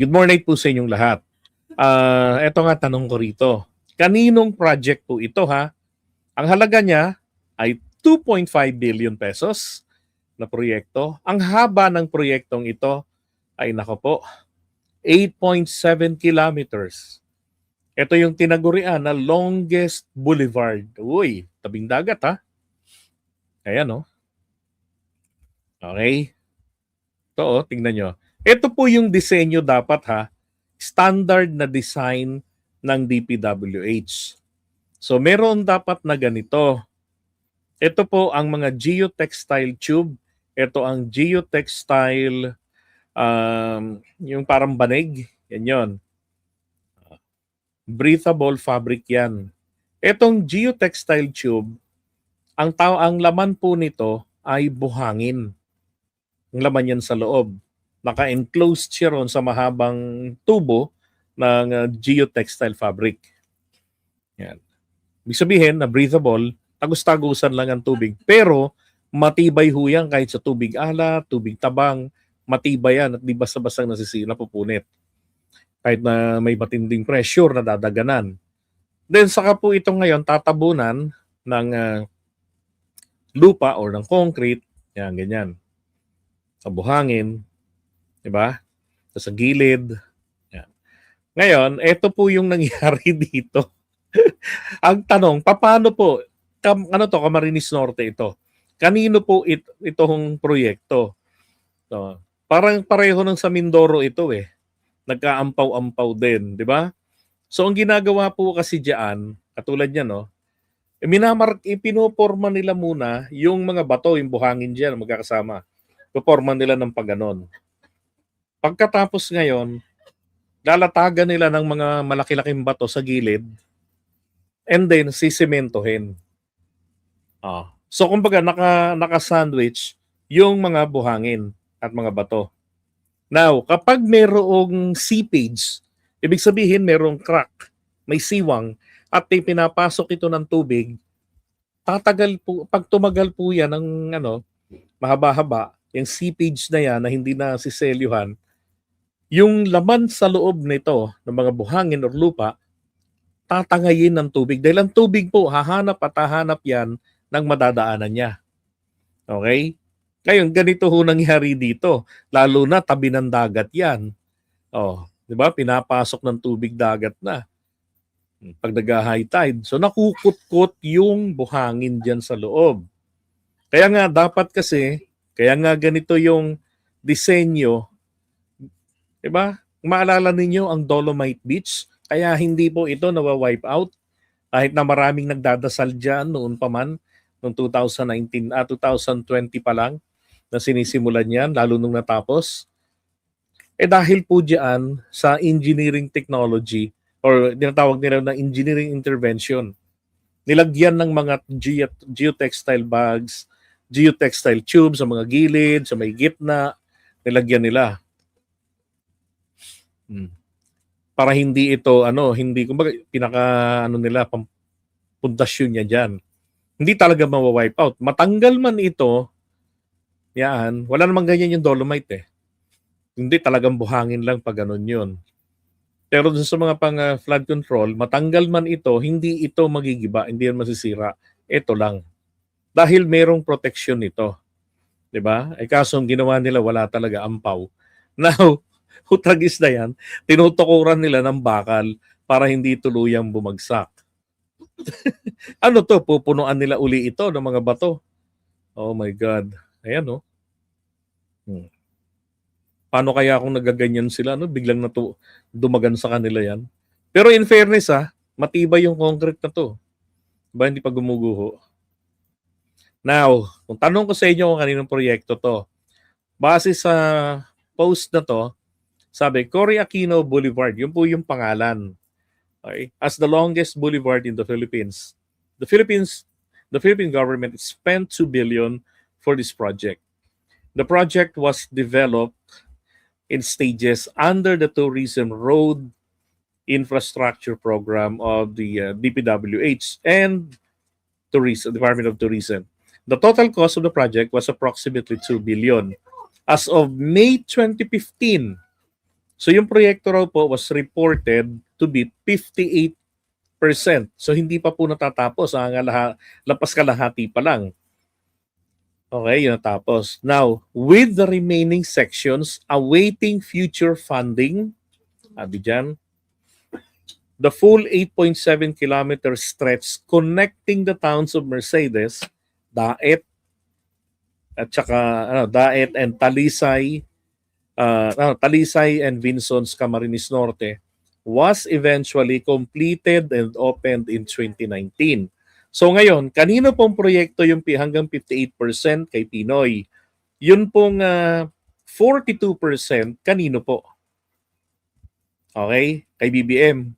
Good morning po sa inyong lahat. Eto nga tanong ko rito. Kaninong project po ito ha? Ang halaga niya ay 2.5 billion pesos na proyekto. Ang haba ng proyektong ito ay nako po, 8.7 kilometers. Ito yung tinagurian na longest boulevard. Uy, tabing dagat ha. Ayan oh. Okay. Ito oh, tingnan nyo. Ito po yung disenyo dapat ha. Standard na design ng DPWH. So meron dapat na ganito. Ito po ang mga geotextile tube. Ito ang geotextile, yung parang banig. Yan yun. Breathable fabric yan. Itong geotextile tube, ang laman po nito ay buhangin. Ang laman yan sa loob. Naka-enclosed siya ron sa mahabang tubo ng geotextile fabric. Yan. Ibig sabihin na breathable, tagus-tagusan lang ang tubig. Pero matibay ho yan kahit sa tubig alat, tubig tabang, matibay yan at di basta-bastang nasisira, pupunit. Kahit na may matinding pressure na dadaganan. Then saka po ito ngayon tatabunan ng lupa or ng concrete, yan, ganyan. Sa buhangin, di ba? Sa gilid. Yan. Ngayon, ito po yung nangyari dito. Ang tanong, paano po, Camarines Norte ito? Kanino po itong proyekto? So, parang pareho ng sa Mindoro ito eh. Nagkaampaw-ampaw din, di ba? So, ang ginagawa po kasi diyan, katulad niya, no? Ipinoporma nila muna yung mga bato, yung buhangin diyan, magkakasama. Ipoporma nila ng pagganon. Pagkatapos ngayon, lalatagan nila ng mga malaki-laking bato sa gilid and then sisementohin. So kumbaga naka-sandwich yung mga buhangin at mga bato. Now, kapag mayroong seepage, ibig sabihin mayroong crack, may siwang, at pinapasok ito ng tubig, tatagal po, pag tumagal po yan ng mahaba-haba, yung seepage na yan na hindi na siselyuhan, yung laman sa loob nito ng mga buhangin o lupa, tatangayin ng tubig. Dahil ang tubig po, hahanap at hahanap yan ng madadaanan niya. Okay? Ngayon, ganito ho nangyari dito. Lalo na tabi ng dagat yan. Di ba? Pinapasok ng tubig dagat na. Pag nag-high tide. So nakukut-kut yung buhangin dyan sa loob. Kaya nga dapat kasi, kaya nga ganito yung disenyo. Diba? Maalala ninyo ang Dolomite Beach? Kaya hindi po ito nawa-wipe out. Kahit na maraming nagdadasal dyan noon pa man, noong 2019, 2020 pa lang, na sinisimulan yan, lalo nung natapos. Dahil po dyan sa engineering technology, or tinatawag nila na engineering intervention, nilagyan ng mga geotextile bags, geotextile tubes sa mga gilid, sa may gitna, nilagyan nila. Para hindi ito, hindi, kumbaga, nila, pundasyon niya dyan. Hindi talaga mawa-wipe out. Matanggal man ito, yan, wala namang ganyan yung Dolomite eh. Hindi talagang buhangin lang pag ganun yun. Pero sa mga flood control, matanggal man ito, hindi ito magigiba, hindi yan masisira. Ito lang. Dahil merong protection nito. 'Di ba? Kaso ang ginawa nila, wala talaga, ampaw. Now, hutragis na yan, tinutukuran nila ng bakal para hindi tuluyang bumagsak. Ano to? Pupunuan nila uli ito ng mga bato. Oh my God. Ayan oh. Paano kaya kung nagaganyan sila, biglang dumagan sa kanila yan? Pero in fairness matibay yung concrete na to. Ba hindi pa gumuguho? Now, kung tanong ko sa inyo kung kaninong proyekto to, base sa post na to, sabi, Cory Aquino Boulevard, yun po yung pangalan. Okay? As the longest boulevard in the Philippines, the Philippine government spent 2 billion for this project. The project was developed in stages under the Tourism Road Infrastructure Program of the DPWH and Department of Tourism. The total cost of the project was approximately 2 billion. As of May 2015, So yung proyekto raw po was reported to be 58%. So hindi pa po natatapos. Lapas kalahati pa lang. Okay, yun natapos. Now, with the remaining sections awaiting future funding, sabi dyan, the full 8.7 kilometer stretch connecting the towns of Mercedes, Daet, at saka Daet and Talisay, Talisay and Vinsons, Camarines Norte, was eventually completed and opened in 2019. So ngayon, kanino pong proyekto yung hanggang 58% kay Pinoy? Yun pong 42% kanino po? Okay? Kay BBM.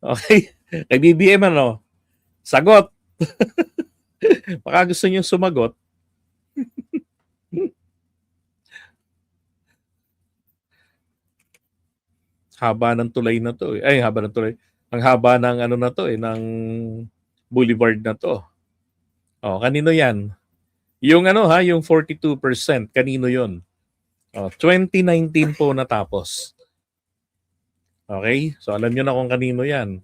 Okay? Kay BBM ano? Sagot. Baka gusto niyo sumagot. Haba ng tulay na to. Ay, haba ng tulay. Ang haba ng ano na to ng boulevard na to. Oh, kanino 'yan? Yung yung 42%, kanino 'yon? Oh, 2019 po natapos. Okay? So alam niyo na kung kanino 'yan.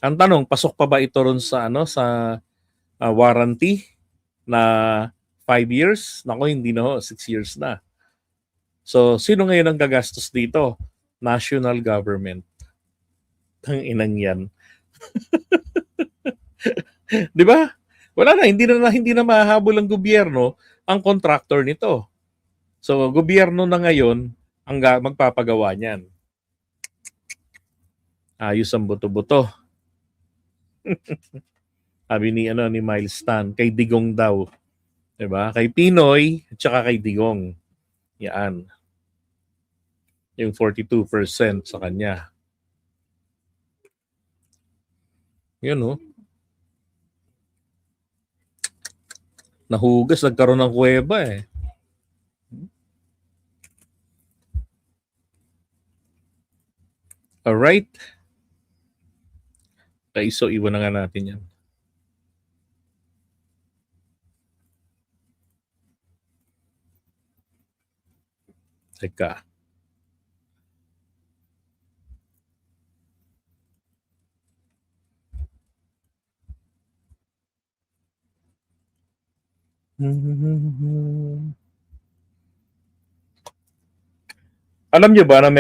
Ang tanong, pasok pa ba ito ron sa sa warranty na 5 years? Nako, hindi na ho, 6 years na. So sino ngayon ang gagastos dito? National government. Ang inang 'yan. 'Di ba? Wala na, hindi na mahahabol ang gobyerno ang contractor nito. So gobyerno na ngayon ang magpapagawa niyan. Ayos ang buto-buto. Sabi ni Miles Tan, kay Digong daw. 'Di ba? Kay Pinoy at saka kay Digong. Yan. Yung 42% sa kanya. Yun oh. Nahugas, nagkaroon ng kuweba eh. Alright. Okay, so iwan na nga natin yan. Teka. Alam nyo ba na